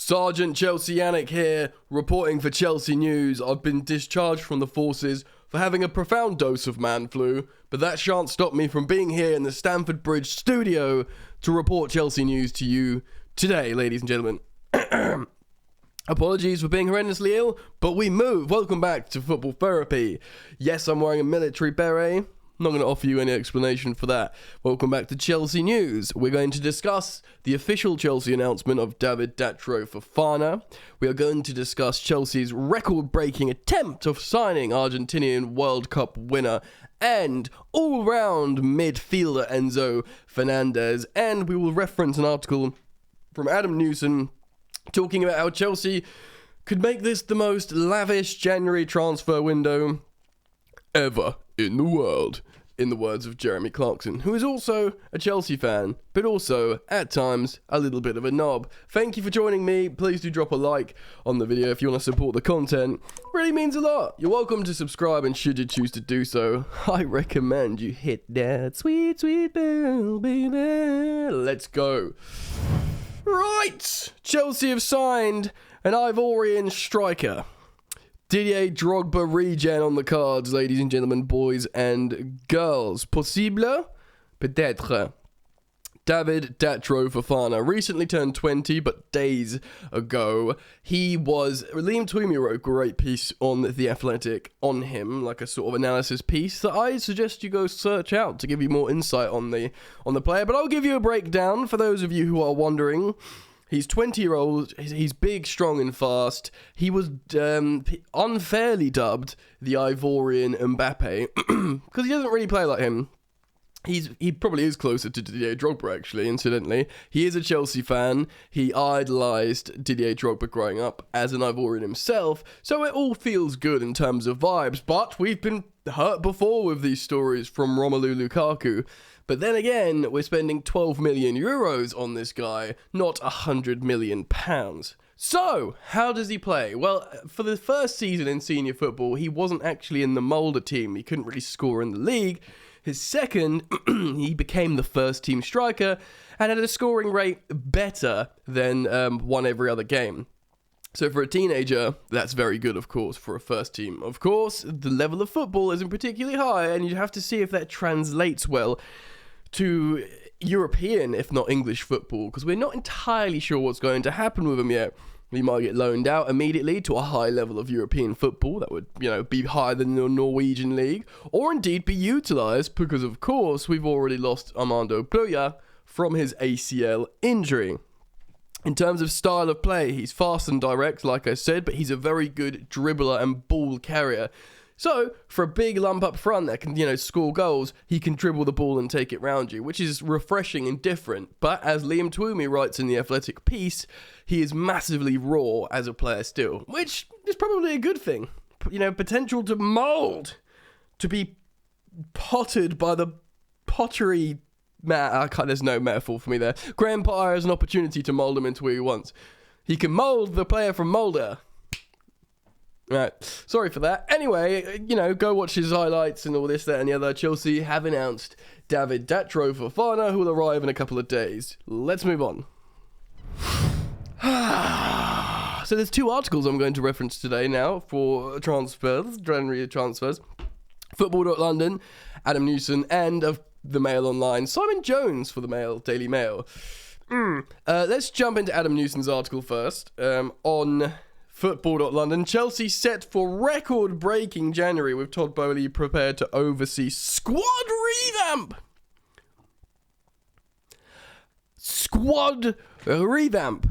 Sergeant Chelsea Yannick here, reporting for Chelsea News. I've been discharged from the forces for having a profound dose of man flu, but that shan't stop me from being here in the Stamford Bridge studio to report Chelsea News to you today, ladies and gentlemen. Apologies for being horrendously ill, but we move. Welcome back to Football Therapy. Yes, I'm wearing a military beret. I'm not going to offer you any explanation for that. Welcome back to Chelsea News. We're going to discuss the official Chelsea announcement of David Datro Fofana. We are going to discuss Chelsea's record-breaking attempt of signing Argentinian World Cup winner and all-round midfielder Enzo Fernandez. And we will reference an article from Adam Newson talking about how Chelsea could make this the most lavish January transfer window ever in the world, in the words of Jeremy Clarkson, who is also a Chelsea fan, but also, at times, a little bit of a knob. Thank you for joining me. Please do drop a like on the video if you want to support the content. It really means a lot. You're welcome to subscribe, and should you choose to do so, I recommend you hit that sweet, sweet bell, baby. Let's go. Right, Chelsea have signed an Ivorian striker. Didier Drogba regen on the cards, ladies and gentlemen, boys and girls. Possible? Peut-être. David Datro Fofana recently turned 20, but days ago, Liam Twomey wrote a great piece on The Athletic on him, like a sort of analysis piece that I suggest you go search out to give you more insight on the player, but I'll give you a breakdown for those of you who are wondering. He's 20-year-old, he's big, strong and fast. He was unfairly dubbed the Ivorian Mbappe, because he doesn't really play like him. He probably is closer to Didier Drogba, actually, incidentally. He is a Chelsea fan. He idolised Didier Drogba growing up as an Ivorian himself, so it all feels good in terms of vibes. But we've been hurt before with these stories from Romelu Lukaku. But then again, we're spending 12 million euros on this guy, not 100 million pounds. So, how does he play? Well, for the first season in senior football, he wasn't actually in the Molde team. He couldn't really score in the league. His second, he became the first team striker and had a scoring rate better than one every other game. So for a teenager, that's very good, of course, for a first team. Of course, the level of football isn't particularly high, and you have to see if that translates well to European, if not English football, because we're not entirely sure what's going to happen with him yet. He might get loaned out immediately to a high level of European football that would, be higher than the Norwegian league, or indeed be utilised because, of course, we've already lost Armando Broja from his ACL injury. In terms of style of play, he's fast and direct, like I said, but he's a very good dribbler and ball carrier. So, for a big lump up front that can, score goals, he can dribble the ball and take it round you, which is refreshing and different. But as Liam Twomey writes in the Athletic piece, he is massively raw as a player still, which is probably a good thing. Potential to mould, to be potted by the pottery. There's no metaphor for me there. Graham Potter has an opportunity to mould him into who he wants. He can mould the player from Molde. Right, sorry for that. Anyway, go watch his highlights and all this, that, and the other. Chelsea have announced David Datro Fofana, who will arrive in a couple of days. Let's move on. So there's two articles I'm going to reference today now for transfers, January transfers. Football.London, Adam Newson, and of the Mail Online, Simon Jones for the Daily Mail. Let's jump into Adam Newson's article first. On Football.London, Chelsea set for record-breaking January with Todd Boehly prepared to oversee squad revamp. Squad revamp.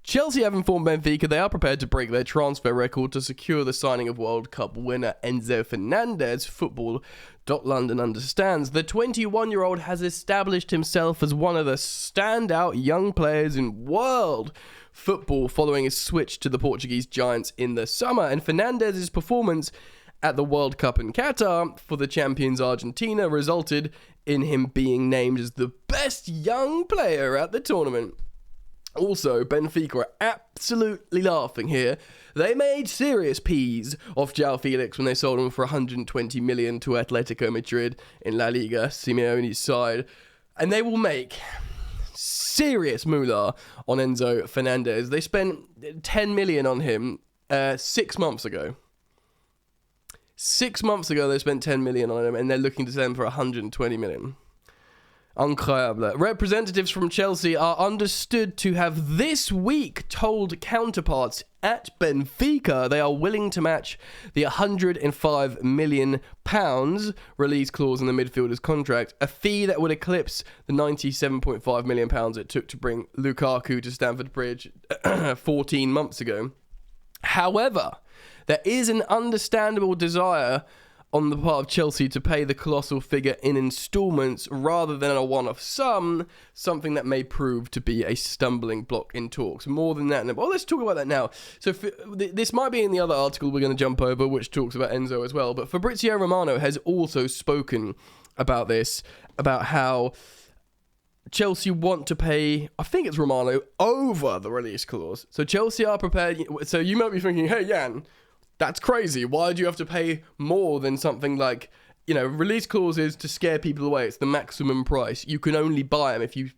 Chelsea have informed Benfica they are prepared to break their transfer record to secure the signing of World Cup winner Enzo Fernandez. Football.London understands the 21-year-old has established himself as one of the standout young players in world football following his switch to the Portuguese Giants in the summer, and Fernandez's performance at the World Cup in Qatar for the champions Argentina resulted in him being named as the best young player at the tournament. Also, Benfica are absolutely laughing here. They made serious peas off João Felix when they sold him for 120 million to Atletico Madrid in La Liga, Simeone's side, and they will make serious moolah on Enzo Fernandez. They spent 10 million on him 6 months ago. 6 months ago, they spent 10 million on him, and they're looking to sell him for 120 million. Incroyable. Representatives from Chelsea are understood to have this week told counterparts at Benfica they are willing to match the £105 million release clause in the midfielder's contract, a fee that would eclipse the £97.5 million it took to bring Lukaku to Stamford Bridge 14 months ago. However, there is an understandable desire on the part of Chelsea to pay the colossal figure in instalments rather than a one-off sum, something that may prove to be a stumbling block in talks. More than that, well, let's talk about that now. So this might be in the other article we're going to jump over, which talks about Enzo as well, but Fabrizio Romano has also spoken about this, about how Chelsea want to pay, I think it's Romano, over the release clause. So Chelsea are prepared. So you might be thinking, hey, Jan, that's crazy. Why do you have to pay more than something like, release clauses to scare people away? It's the maximum price. You can only buy them if you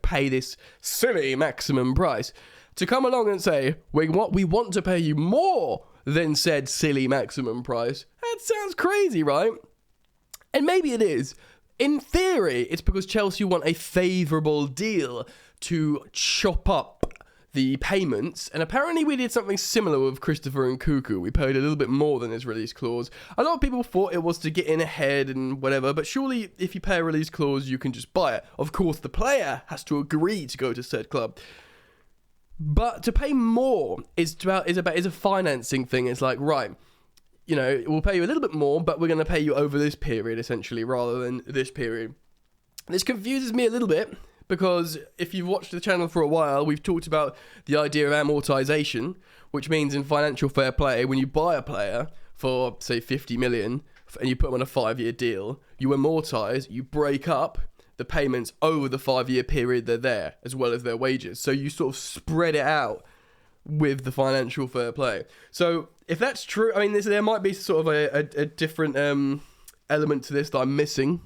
pay this silly maximum price. To come along and say, we want to pay you more than said silly maximum price, that sounds crazy, right? And maybe it is. In theory, it's because Chelsea want a favourable deal to chop up the payments, and apparently we did something similar with Christopher Nkunku. We paid a little bit more than his release clause. A lot of people thought it was to get in ahead and whatever, but surely if you pay a release clause, you can just buy it. Of course, the player has to agree to go to said club. But to pay more is a financing thing. It's like, right, we'll pay you a little bit more, but we're going to pay you over this period, essentially, rather than this period. This confuses me a little bit, because if you've watched the channel for a while, we've talked about the idea of amortization, which means in financial fair play, when you buy a player for, say, 50 million, and you put them on a 5-year deal, you amortize, you break up the payments over the 5-year period they're there, as well as their wages. So you sort of spread it out with the financial fair play. So if that's true, I mean, there might be sort of a different element to this that I'm missing.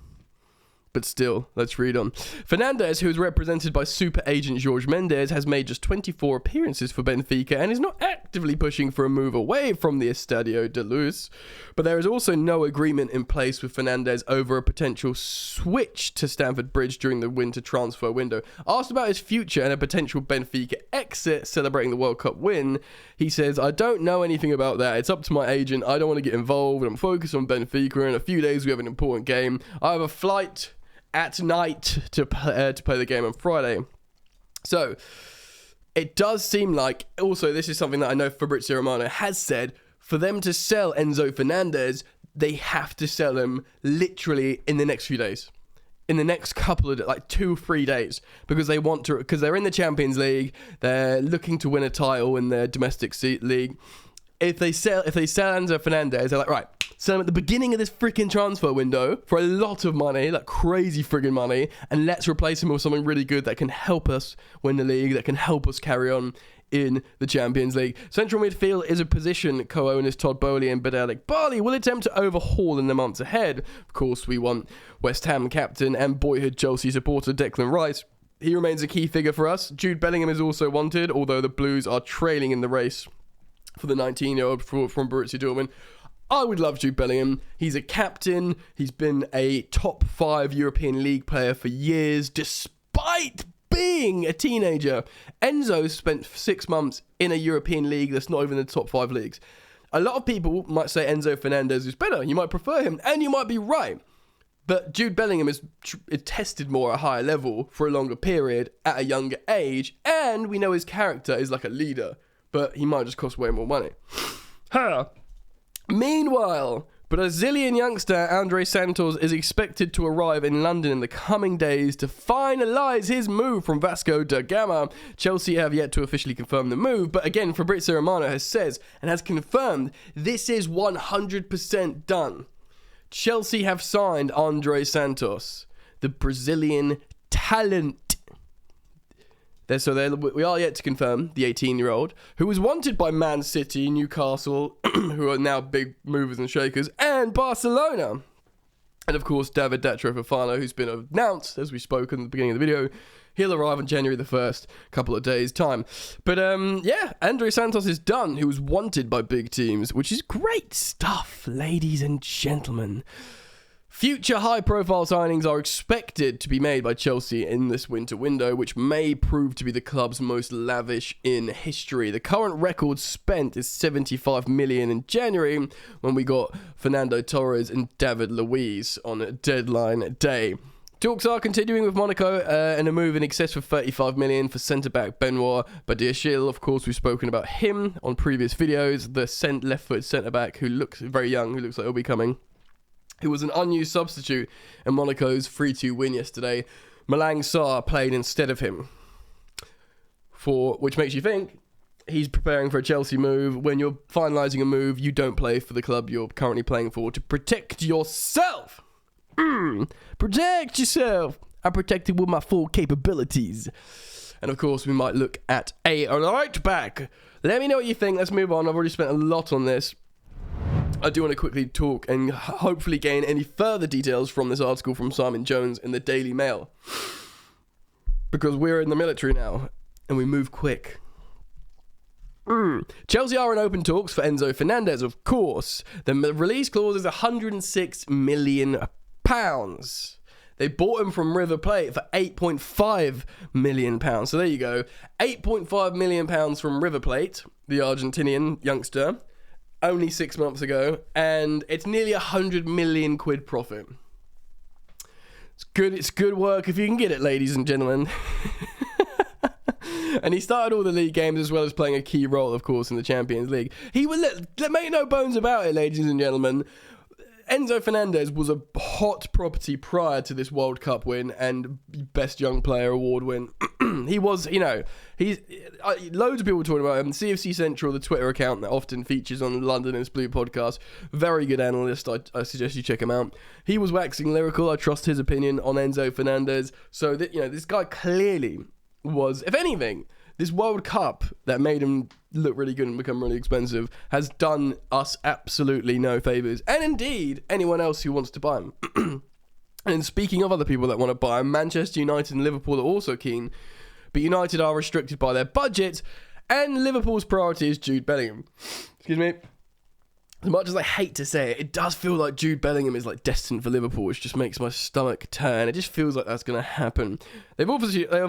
But still, let's read on. Fernandez, who is represented by super agent Jorge Mendes, has made just 24 appearances for Benfica and is not actively pushing for a move away from the Estadio de Luz. But there is also no agreement in place with Fernandez over a potential switch to Stamford Bridge during the winter transfer window. Asked about his future and a potential Benfica exit celebrating the World Cup win, he says, "I don't know anything about that. It's up to my agent. I don't want to get involved. I'm focused on Benfica. In a few days, we have an important game. I have a flight at night to play the game on Friday." So it does seem like, also this is something that I know Fabrizio Romano has said, for them to sell Enzo Fernandez, they have to sell him literally in the next few days. In the next couple of, 2-3 days, because because they're in the Champions League, they're looking to win a title in their domestic league. If they sell Enzo Fernandez, they're like, right, sell him at the beginning of this freaking transfer window for a lot of money, like crazy friggin' money, and let's replace him with something really good that can help us win the league, that can help us carry on in the Champions League. Central midfield is a position co-owners Todd Bowley and Badalik Barley will attempt to overhaul in the months ahead. Of course, we want West Ham captain and boyhood Chelsea supporter Declan Rice. He remains a key figure for us. Jude Bellingham is also wanted, although the Blues are trailing in the race for the 19-year-old from Borussia Dortmund. I would love Jude Bellingham. He's a captain. He's been a top 5 European League player for years, despite being a teenager. Enzo spent 6 months in a European league that's not even the top 5 leagues. A lot of people might say Enzo Fernandez is better. You might prefer him, and you might be right. But Jude Bellingham is tested more at a higher level for a longer period at a younger age, and we know his character is like a leader, but he might just cost way more money. Meanwhile, Brazilian youngster Andre Santos is expected to arrive in London in the coming days to finalise his move from Vasco da Gama. Chelsea have yet to officially confirm the move, but again, Fabrizio Romano has confirmed this is 100% done. Chelsea have signed Andre Santos, the Brazilian talent. We are yet to confirm the 18-year-old, who was wanted by Man City, Newcastle, who are now big movers and shakers, and Barcelona. And of course, David Datro Fofana, who's been announced, as we spoke in the beginning of the video, he'll arrive on January the 1st, couple of days' time. But yeah, Andre Santos is done, who was wanted by big teams, which is great stuff, ladies and gentlemen. Future high-profile signings are expected to be made by Chelsea in this winter window, which may prove to be the club's most lavish in history. The current record spent is 75 million in January, when we got Fernando Torres and David Luiz on a deadline day. Talks are continuing with Monaco and a move in excess of 35 million for centre-back Benoit Badiashile. Of course, we've spoken about him on previous videos, the left-foot centre-back who looks very young, who looks like he'll be coming. Who was an unused substitute in Monaco's 3-2 win yesterday. Malang Sarr played instead of him, which makes you think he's preparing for a Chelsea move. When you're finalising a move, you don't play for the club you're currently playing for to protect yourself. Protect yourself. I'm protected with my full capabilities. And of course, we might look at a right back. Let me know what you think. Let's move on. I've already spent a lot on this. I do want to quickly talk and hopefully gain any further details from this article from Simon Jones in the Daily Mail. Because we're in the military now, and we move quick. Chelsea are in open talks for Enzo Fernandez, of course. The release clause is £106 million. They bought him from River Plate for £8.5 million. So there you go. £8.5 million from River Plate, the Argentinian youngster. Only 6 months ago, and it's nearly 100 million quid profit. It's good work if you can get it, ladies and gentlemen. And he started all the league games as well as playing a key role, of course, in the Champions League. He would make no bones about it, ladies and gentlemen. Enzo Fernandez was a hot property prior to this World Cup win and Best Young Player award win. He was, he's loads of people talking about him. CFC Central, the Twitter account that often features on the London is Blue podcast. Very good analyst. I suggest you check him out. He was waxing lyrical. I trust his opinion on Enzo Fernandez. So that this guy clearly was, if anything, this World Cup that made him look really good and become really expensive has done us absolutely no favours. And indeed, anyone else who wants to buy him. And speaking of other people that want to buy him, Manchester United and Liverpool are also keen. But United are restricted by their budget. And Liverpool's priority is Jude Bellingham. Excuse me. As much as I hate to say it, it does feel like Jude Bellingham is destined for Liverpool, which just makes my stomach turn. It just feels like that's going to happen. They have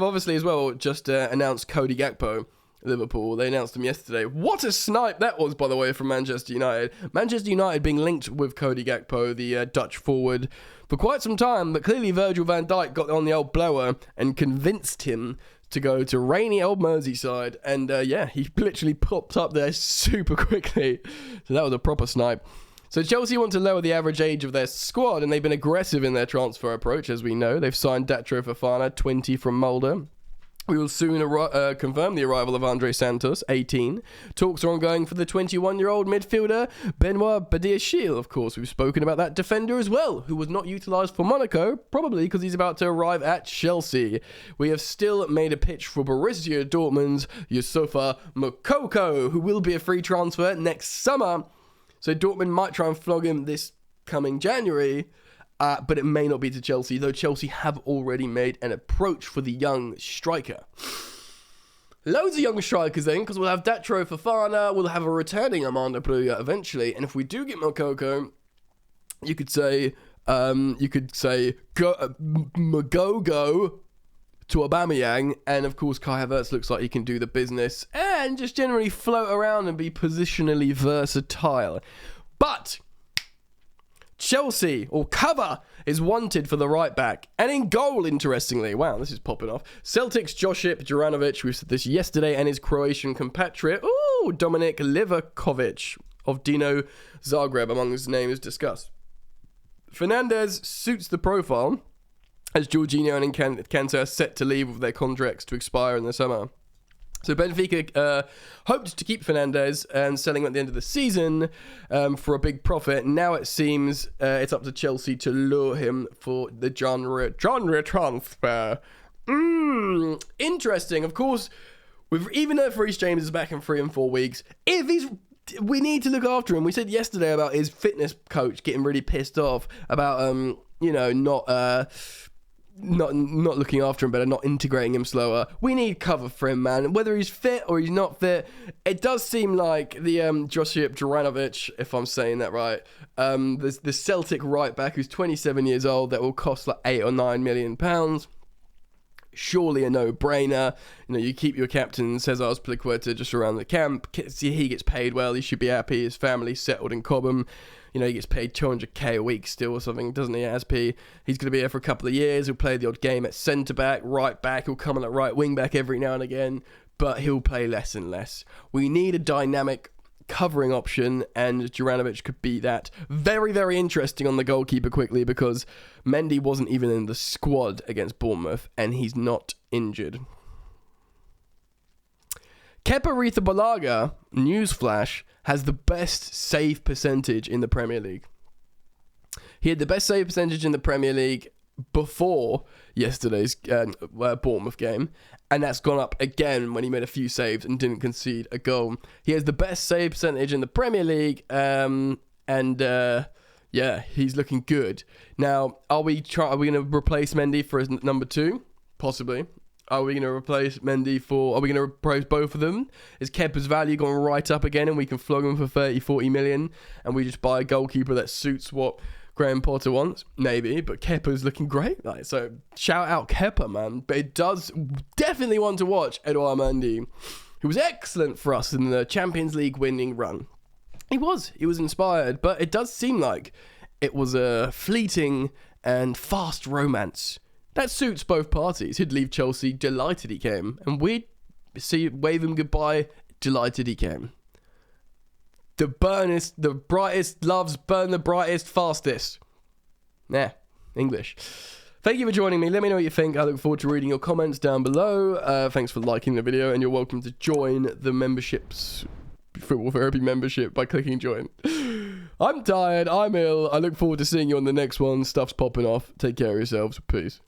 obviously as well just announced Cody Gakpo, Liverpool. They announced him yesterday. What a snipe that was, by the way, from Manchester United. Manchester United being linked with Cody Gakpo, the Dutch forward, for quite some time, but clearly Virgil van Dijk got on the old blower and convinced him to go to rainy old Merseyside, and he literally popped up there super quickly. So that was a proper snipe. So Chelsea want to lower the average age of their squad, and they've been aggressive in their transfer approach, as we know. They've signed Datro Fofana, 20 from Mulder. We will soon confirm the arrival of Andre Santos, 18. Talks are ongoing for the 21-year-old midfielder, Benoit Badiashile. Of course, we've spoken about that defender as well, who was not utilised for Monaco, probably because he's about to arrive at Chelsea. We have still made a pitch for Borussia Dortmund's Yusufa Moukoko, who will be a free transfer next summer. So Dortmund might try and flog him this coming January, but it may not be to Chelsea, though Chelsea have already made an approach for the young striker. Loads of young strikers then, because we'll have Datro Fofana, we'll have a returning Armando Broja eventually, and if we do get Moukoko, you could say Magogo to Aubameyang, and of course Kai Havertz looks like he can do the business, and just generally float around and be positionally versatile. But Chelsea, or cover, is wanted for the right back. And in goal, interestingly, wow, this is popping off, Celtic's Josip Juranovic, we said this yesterday, and his Croatian compatriot, Dominik Livakovic of Dino Zagreb, among his names discussed. Fernandez suits the profile, as Jorginho and Kante are set to leave with their contracts to expire in the summer. So Benfica hoped to keep Fernandez and selling him at the end of the season for a big profit. Now it seems it's up to Chelsea to lure him for the genre transfer. Interesting. Of course, even though Reece James is back in 3 and 4 weeks, if he's we need to look after him. We said yesterday about his fitness coach getting really pissed off about not looking after him better, not integrating him slower. We need cover for him, man. Whether he's fit or he's not fit, it does seem like the Josip Juranovic, if I'm saying that right, the Celtic right back who's 27 years old, that will cost like £8 or £9 million. Surely a no-brainer. You keep your captain Cesar Azpilicueta just around the camp. He gets paid well. He should be happy. His family's settled in Cobham. He gets paid 200k a week still or something, doesn't he, Azpi? He's going to be there for a couple of years. He'll play the odd game at centre-back, right-back. He'll come on at right wing-back every now and again, but he'll play less and less. We need a dynamic covering option, and Juranovic could be that. Very, very interesting on the goalkeeper quickly, because Mendy wasn't even in the squad against Bournemouth, and he's not injured. Kepa Arrizabalaga, newsflash, has the best save percentage in the Premier League. He had the best save percentage in the Premier League before yesterday's Bournemouth game, and that's gone up again when he made a few saves and didn't concede a goal. He has the best save percentage in the Premier League, and he's looking good. Now, are we going to replace Mendy for his number 2? Possibly. Are we going to replace Mendy are we going to replace both of them? Is Kepa's value going right up again and we can flog him for 30-40 million and we just buy a goalkeeper that suits what Graham Potter wants? Maybe, but Kepa's looking great. So shout out Kepa, man. But it does definitely want to watch Edouard Mendy, who was excellent for us in the Champions League winning run. He was inspired, but it does seem like it was a fleeting and fast romance. That suits both parties. He'd leave Chelsea delighted he came, and we'd wave him goodbye delighted he came. The brightest loves burn the brightest fastest. English. Thank you for joining me. Let me know what you think. I look forward to reading your comments down below. Thanks for liking the video, and you're welcome to join the Football Therapy membership by clicking join. I'm tired. I'm ill. I look forward to seeing you on the next one. Stuff's popping off. Take care of yourselves. Peace.